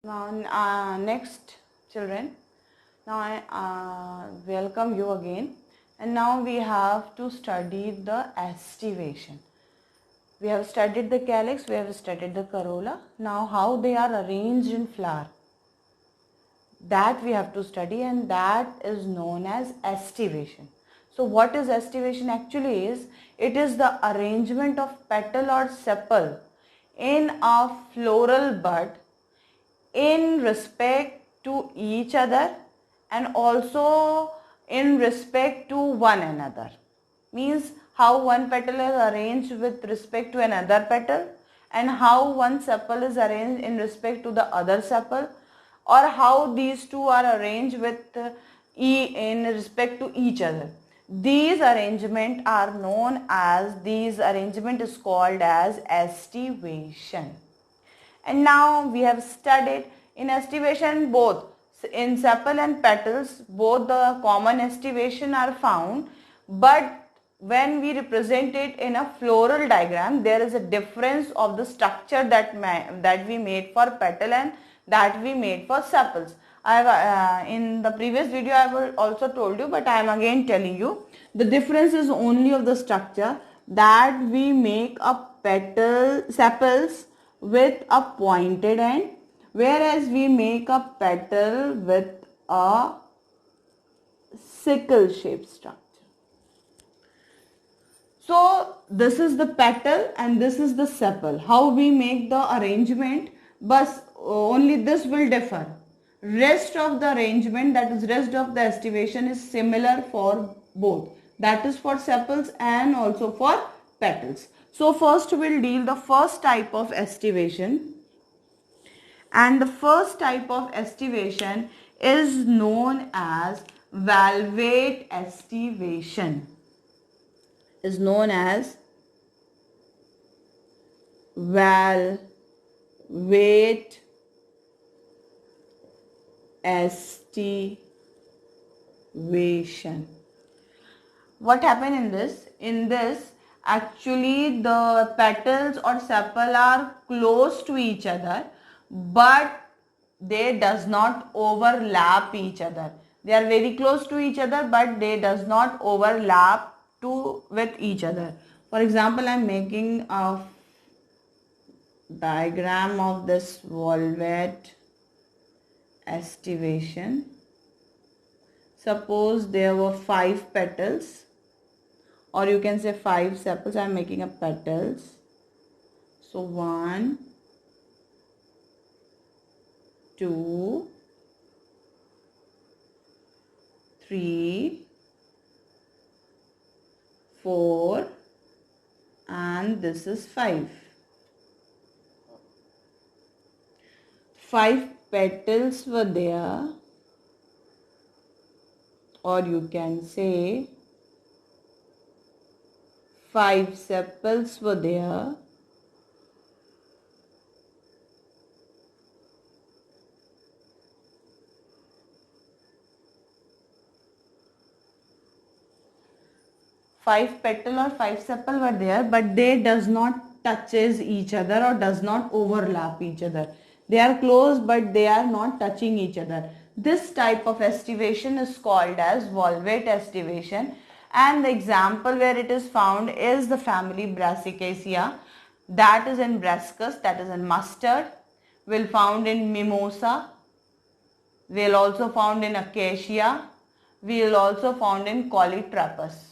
Now, next children, now I welcome you again, and now we have to study the estivation. We have studied the calyx, we have studied the corolla. Now how they are arranged in flower, that we have to study, and that is known as estivation. So what is estivation actually is, it is the arrangement of petal or sepal in a floral bud in respect to each other and also in respect to one another. Means how one petal is arranged with respect to another petal, and how one sepal is arranged in respect to the other sepal, or how these two are arranged with in respect to each other. These arrangement is called as estivation. And now we have studied in estivation both in sepal and petals, both the common estivation are found, but when we represent it in a floral diagram, there is a difference of the structure that we made for petal and that we made for sepals. I have in the previous video I have also told you, but I am again telling you the difference is only of the structure, that we make a petal sepals with a pointed end, whereas we make a petal with a sickle shaped structure. So this is the petal and this is the sepal. How we make the arrangement, but only this will differ. Rest of the arrangement, that is rest of the estivation, is similar for both. That is for sepals and also for petals. So first we'll deal the first type of estivation. And the first type of estivation is known as valvate estivation. Is known as valvate estivation. What happened in this? In this, actually the petals or sepal are close to each other, but they does not overlap each other. They are very close to each other, but they does not overlap with each other. For example, I am making a diagram of this valvate estivation. Suppose there were 5 petals, or you can say 5 sepals. I am making a petals. So 1, 2, 3, 4, and this is 5. 5 petals were there, or you can say 5 sepals were there. Five petal or 5 sepal were there, but they does not touches each other or does not overlap each other. They are close, but they are not touching each other. This type of estivation is called as valvate estivation, and the example where it is found is the family Brassicaceae, that is in Brassicus, that is in mustard, will found in mimosa, will also found in acacia, will also found in Coleotrepus.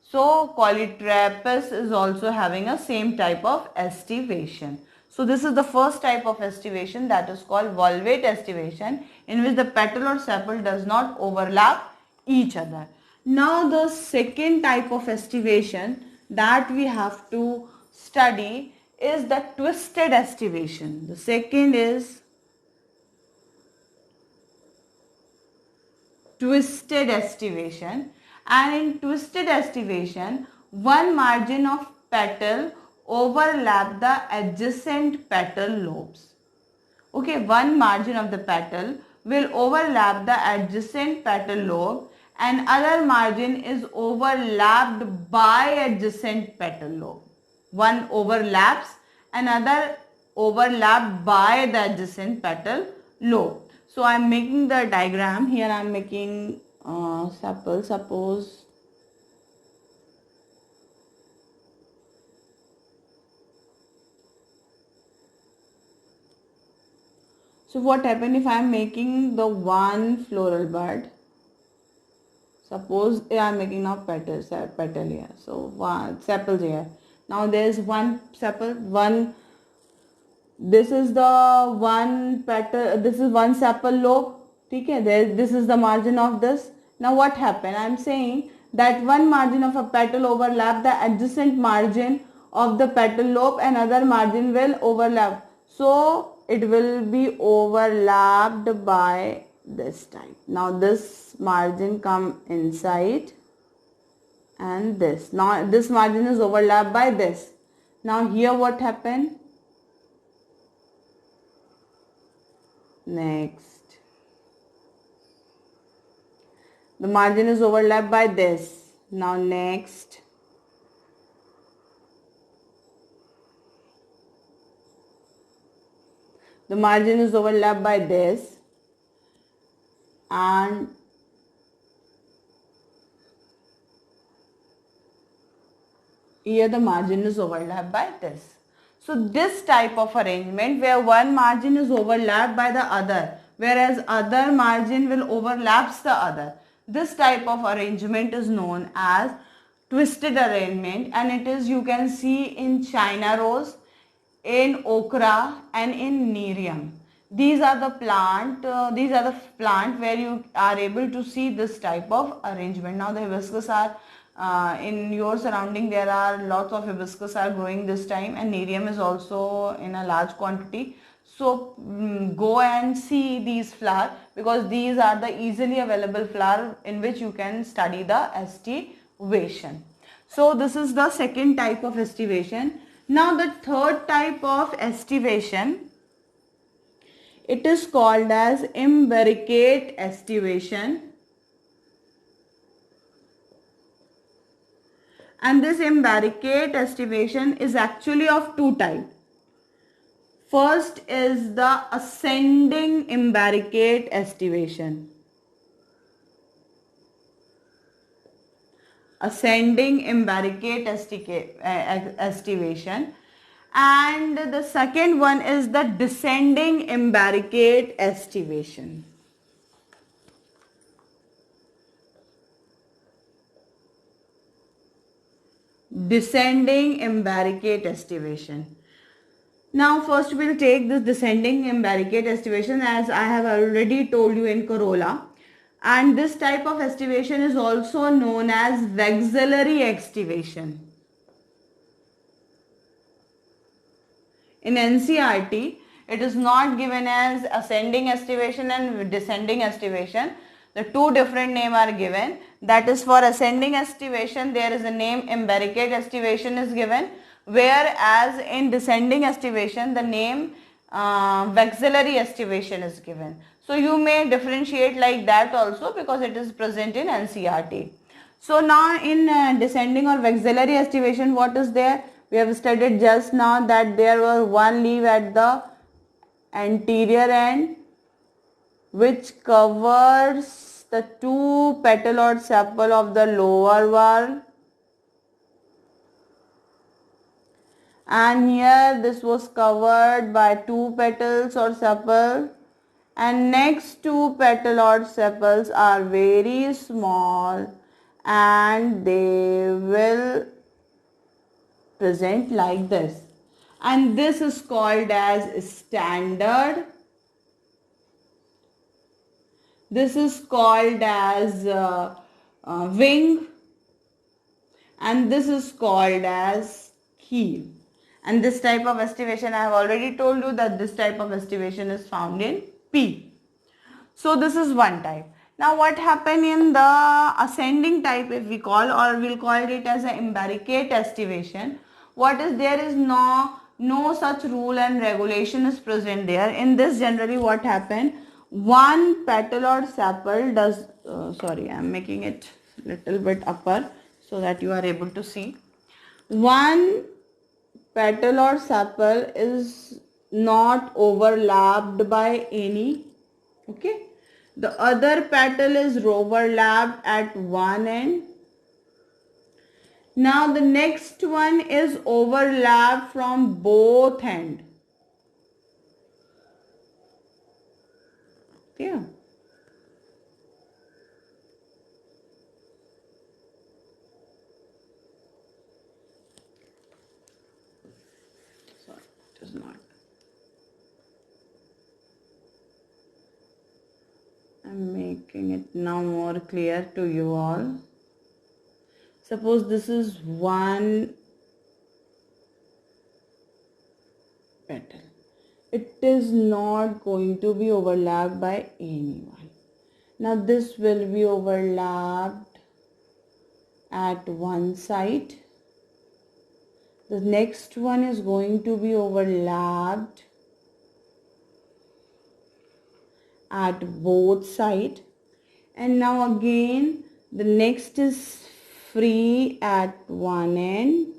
So Coleotrepus is also having a same type of estivation. So this is the first type of estivation, that is called valvate estivation, in which the petal or sepal does not overlap each other. Now the second type of estivation that we have to study is the twisted estivation. The second is twisted estivation, and in twisted estivation, one margin of petal overlap the adjacent petal lobes. Okay, one margin of the petal will overlap the adjacent petal lobe, and other margin is overlapped by adjacent petal lobe. One overlaps, another overlapped by the adjacent petal lobe. So I am making the diagram here. I am making sepal. Suppose so what happen if I am making the one floral bud? Suppose I am making now petal here. So one sepals here. Now there is one sepal, one. This is the one petal. This is one sepal lobe. Okay, this is the margin of this. Now what happened? I am saying that one margin of a petal overlap the adjacent margin of the petal lobe, and other margin will overlap. So it will be overlapped by this type. Now this margin come inside and this. Now this margin is overlapped by this. Now here what happened? Next, the margin is overlapped by this. Now next, the margin is overlapped by this, and here the margin is overlapped by this. So this type of arrangement where one margin is overlapped by the other, whereas other margin will overlaps the other. This type of arrangement is known as twisted arrangement, and it is, you can see in China rose, in okra and in nerium. These are the plant where you are able to see this type of arrangement. Now the hibiscus are in your surrounding, there are lots of hibiscus are growing this time, and nerium is also in a large quantity. So go and see these flowers, because these are the easily available flower in which you can study the estivation. So this is the second type of estivation. Now the third type of estivation, it is called as imbricate estivation. And this imbricate estivation is actually of two types. First is the ascending imbricate estivation. Ascending imbricate estivation. And the second one is the descending imbricate estivation. Descending imbricate estivation. Now first we will take this descending imbricate estivation, as I have already told you in corolla. And this type of estivation is also known as vexillary estivation. In NCERT, it is not given as ascending estivation and descending estivation. The two different names are given. That is, for ascending estivation, there is a name imbricate estivation is given, whereas in descending estivation, the name vexillary estivation is given. So you may differentiate like that also, because it is present in NCERT. So now in descending or vexillary estivation, what is there? We have studied just now that there was one leaf at the anterior end which covers the two petal or sepal of the lower wall, and here this was covered by two petals or sepal, and next two petal or sepals are very small and they will present like this, and this is called as standard. This is called as wing, and this is called as heel. And this type of estivation, I have already told you that this type of estivation is found in P. So this is one type. Now what happened in the ascending type, if we call, or we'll call it as an imbricate estivation, what is, there is no such rule and regulation is present there. In this, generally what happened, one petal or sepal does, sorry, I am making it little bit upper so that you are able to see. One petal or sepal is not overlapped by any. Okay. The other petal is overlapped at one end. Now the next one is overlap from both ends. Yeah. Sorry, it is not. I'm making it now more clear to you all. Suppose this is one petal. It is not going to be overlapped by anyone. Now this will be overlapped at one side. The next one is going to be overlapped at both sides. And now again the next is free at one end.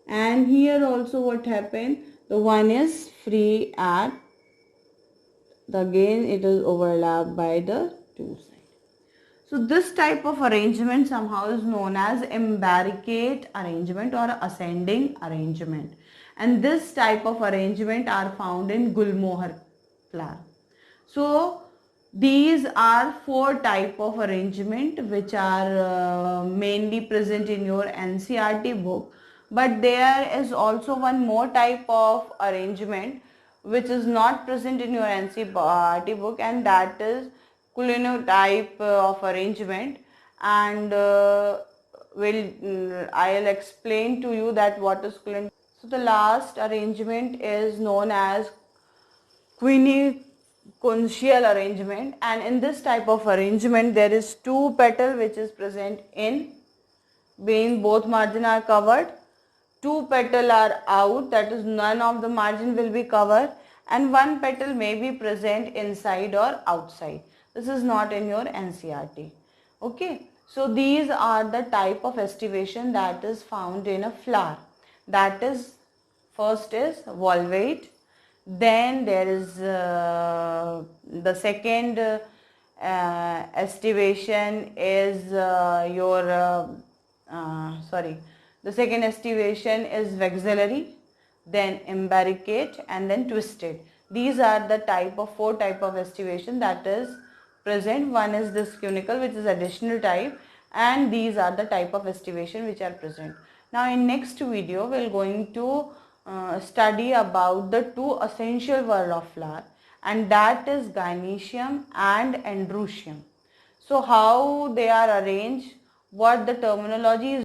And here also what happened? The one is free at again it is overlapped by the two sides. So this type of arrangement somehow is known as imbricate arrangement or ascending arrangement. And this type of arrangement are found in Gulmohar flower. So these are four type of arrangement which are mainly present in your NCERT book. But there is also one more type of arrangement which is not present in your NCERT book, and that is Coulineau type of arrangement. And I'll explain to you that what is Coulineau. So the last arrangement is known as quincuncial arrangement, and in this type of arrangement there is two petal which is present in being both margin are covered, two petal are out, that is none of the margin will be covered, and one petal may be present inside or outside. This is not in your NCERT. Okay, so these are the type of estivation that is found in a flower. That is, first is volvate, then there is the second estivation is the second estivation is vexillary, then imbricate, and then twisted. These are the four type of estivation that is present. One is this cunicle, which is additional type, and these are the type of estivation which are present. Now in next video we are going to study about the two essential word of flower, and that is gynoecium and androecium. So how they are arranged, what the terminology is